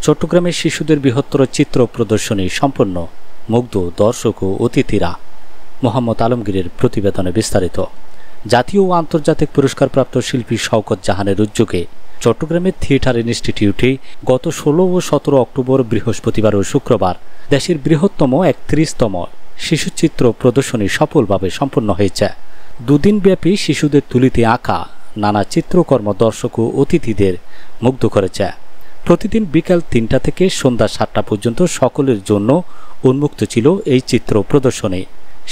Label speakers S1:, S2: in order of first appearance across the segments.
S1: চট্টগ্রামের শিশুদের বৃহত্তর চিত্র প্রদর্শনী সম্পন্ন। মুগ্ধ দর্শক ও অতিথিরা। মোহাম্মদ আলমগীরের প্রতিবেদনে বিস্তারিত। জাতীয় ও আন্তর্জাতিক পুরস্কারপ্রাপ্ত শিল্পী শওকত জাহানের উদ্যোগে চট্টগ্রামের থিয়েটার ইনস্টিটিউটে গত 16 ও 17 অক্টোবর বৃহস্পতিবার ও শুক্রবার দেশের বৃহত্তম 31তম শিশুচিত্র প্রদর্শনী সফলভাবে সম্পন্ন হয়েছে। দুদিনব্যাপী শিশুদের তুলিতে আঁকা নানা চিত্রকর্ম দর্শক ও অতিথিদের মুগ্ধ করেছে। প্রতিদিন বিকাল 3টা থেকে সন্ধ্যা 7টা পর্যন্ত সকলের জন্য উন্মুক্ত ছিল এই চিত্র প্রদর্শনী।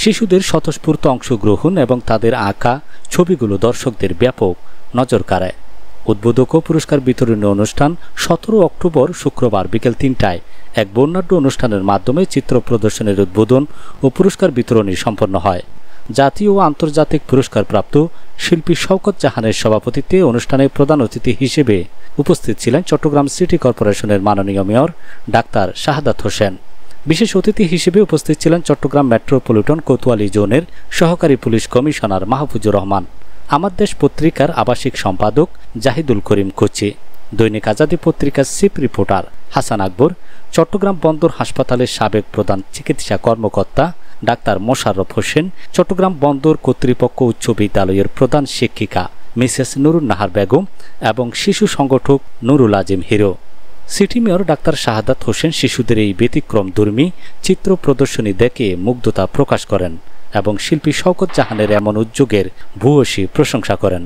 S1: শিশুদের স্বতঃস্ফূর্ত অংশগ্রহণ এবং তাদের আঁকা ছবিগুলো দর্শকদের ব্যাপক নজর কাড়ে। উদ্বোধক ও পুরস্কার বিতরণী অনুষ্ঠান 17 অক্টোবর শুক্রবার বিকেল 3টায় এক বর্ণাঢ্য অনুষ্ঠানের মাধ্যমে চিত্র প্রদর্শনীর উদ্বোধন ও পুরস্কার বিতরণী সম্পন্ন হয়। জাতীয় ও আন্তর্জাতিক পুরস্কারপ্রাপ্ত শিল্পী শওকত জাহানের সভাপতিত্বে অনুষ্ঠানে প্রধান অতিথি হিসেবে উপস্থিত ছিলেন চট্টগ্রাম সিটি কর্পোরেশনের মাননীয় মেয়র ডাক্তার শাহাদাত হোসেন। বিশেষ অতিথি হিসেবে উপস্থিত ছিলেন চট্টগ্রাম মেট্রোপলিটন কোতোয়ালি জোনের সহকারী পুলিশ কমিশনার মাহফুজুর রহমান, আমার দেশ পত্রিকার আবাসিক সম্পাদক জাহিদুল করিম কোচি, দৈনিক আজাদী পত্রিকার চিফ রিপোর্টার হাসান আকবর, চট্টগ্রাম বন্দর হাসপাতালের সাবেক প্রধান চিকিৎসা কর্মকর্তা ডাক্তার মোশাররফ হোসেন, চট্টগ্রাম বন্দর কর্তৃপক্ষ উচ্চ বিদ্যালয়ের প্রধান শিক্ষিকা মিসেস নুরুন নাহার বেগম এবং শিশু সংগঠক নুরুল আজিম hero. City mayor doctor Shahadat Hossain শিশুদের এই ব্যতিক্রমধর্মী চিত্র প্রদর্শনী দেখে মুগ্ধতা প্রকাশ করেন এবং শিল্পী শওকত জাহানের এমন উদ্যোগের ভূয়সী প্রশংসা করেন।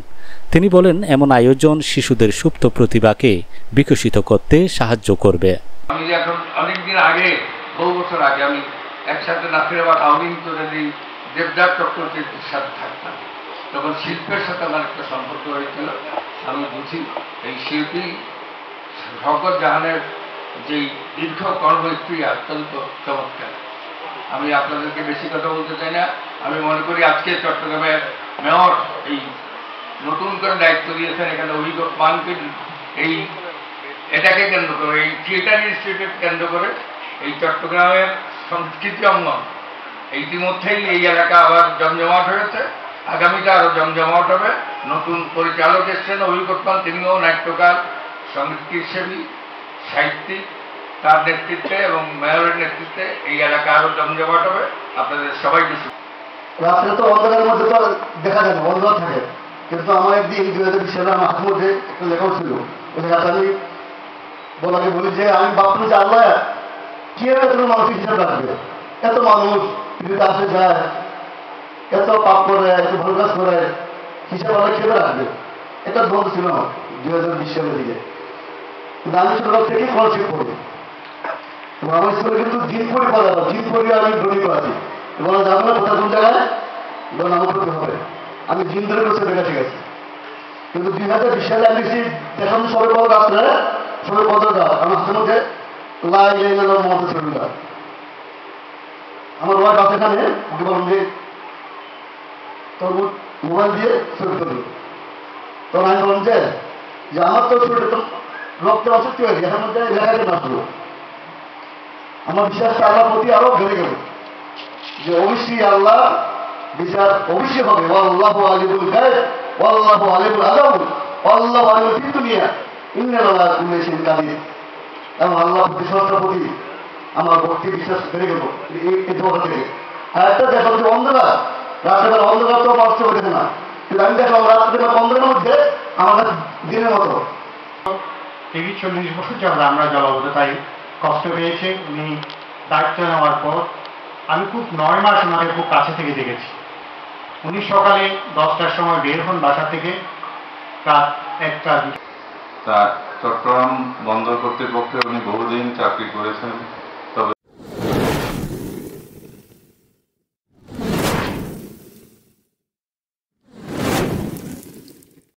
S1: তিনি বলেন, এমন আয়োজন শিশুদের সুপ্ত প্রতিভাকে বিকশিত করতে সাহায্য করবে।
S2: আমি এখন অনেকদিন আগে, বহু বছর আগে আমি একসাথে নাসিরাবাদ হাউলিং তোরের দেবদাস চক্রবর্তীর সাথে থাকতাম। তখন শিল্পের সাথে আমার একটা সম্পর্ক হয়েছিল। আমি বুঝি এই শিল্পী শওকত জাহানের যেই দীর্ঘ কর্মহিস্ট্রি অত্যন্ত চমৎকার। আমি আপনাদেরকে বেশি কথা বলতে চাই না। আমি মনে করি আজকে চট্টগ্রামের মেয়র এই নতুন করে দায়িত্ব দিয়েছেন, এখানে অভিজ্ঞ মানকে এই এটাকে কেন্দ্র করে, এই থিয়েটার ইনস্টিটিউট কেন্দ্র করে এই চট্টগ্রামের সংস্কৃতি অঙ্গন ইতিমধ্যেই এই এলাকা আবার জমজমাট হয়েছে। আগামীতে আরও জমজমাট হবে। নতুন পরিচালক এসছেন অভিজ্ঞ মান, তিনিও নাট্যকার, সংস্কৃতিসেবী, সাহিত্যিক, তার নেতৃত্বে এবং মেয়রের নেতৃত্বে এই এলাকা আরো জমজমাট হবে। আপনাদের সবাইকে
S3: রাত্রে তো অন্ধকারের মধ্যে তো দেখা যায় না, অন্ধকার থাকে। কিন্তু আমার একদিন 2020 সালে আমার হাতের মধ্যে একটা লেখাও ছিল। ওই লেখাটা আমি বলাকে বলি যে আমি ভাবতাম যে আল্লাহ কিভাবে এত মানসিক হিসাব রাখবে, এত মানুষ পৃথিবীতে আসে যায়, এত পাপ করে, এত ভালো কাজ করে, হিসাব আল্লাহ কিভাবে রাখবে, এটা বন্ধ ছিল না 2020 সালের দিকে। কিন্তু আমি ছোটবেলা থেকেই স্কলারশিপ পড়ি এবং আমার স্কুলে কিন্তু জিন পড়ি পড়া, জিন পড়ি আমি ধনী করাছি এবং জানো না কোথায় কোন জায়গায় যখন আমার করতে হবে। আমি জিন ধরে করতে দেখা ঠিক আছে। কিন্তু 2020 সালে আমি দেখলাম সবে বড় গাছ না, সবে বড় গাছ আমার হাতের মধ্যে মমতা ছবি গাছ। আমার ওয়ার গাছ এখানে বললাম যে তোর মোবাইল দিয়ে ছবি তুলি। তখন আমি বললাম যে আমার তো ছবিটা তো রক্তের অসুস্থ হয়েছে, এখান মধ্যে লেখাকে নষ্ট। আমার বিশ্বাসটা আল্লাহর প্রতি আরো বেড়ে গেল যে অবশ্যই আল্লাহ বিচার অবশ্যই হবে। আল্লাহু আলিমুল গায়ব ওয়াল্লাহু আলিমুল আযাব ওয়াল্লাহু আলিমুল ফিদ দুনিয়া ইন্নাল্লাহা কুল্লি শাইইন কাদির। এবং আল্লাহর প্রতি সত্তার প্রতি আমার ভক্তি বিশ্বাস বেড়ে গেল এই দোয়া থেকে। আর একটা দেখলাম যে অন্ধকার, রাত্রেবেলা অন্ধকার তো কষ্ট হয়েছে না, কিন্তু আমি দেখলাম রাত্রেবেলা অন্ধকারের মধ্যে আমার দিনের মতো
S4: 30-40 বছর যাবত আমরা জলাবদ্ধতায় কষ্ট পেয়েছে। উনি দায়িত্ব নেওয়ার পর আমি খুব 9 মাস ওনাকে খুব কাছে থেকে দেখেছি। উনি সকালে 10টার সময় বের হন বাসা থেকে, রাত 1টা।
S5: তার চট্টগ্রাম বন্দর কর্তৃপক্ষে উনি বহুদিন চাকরি করেছেন।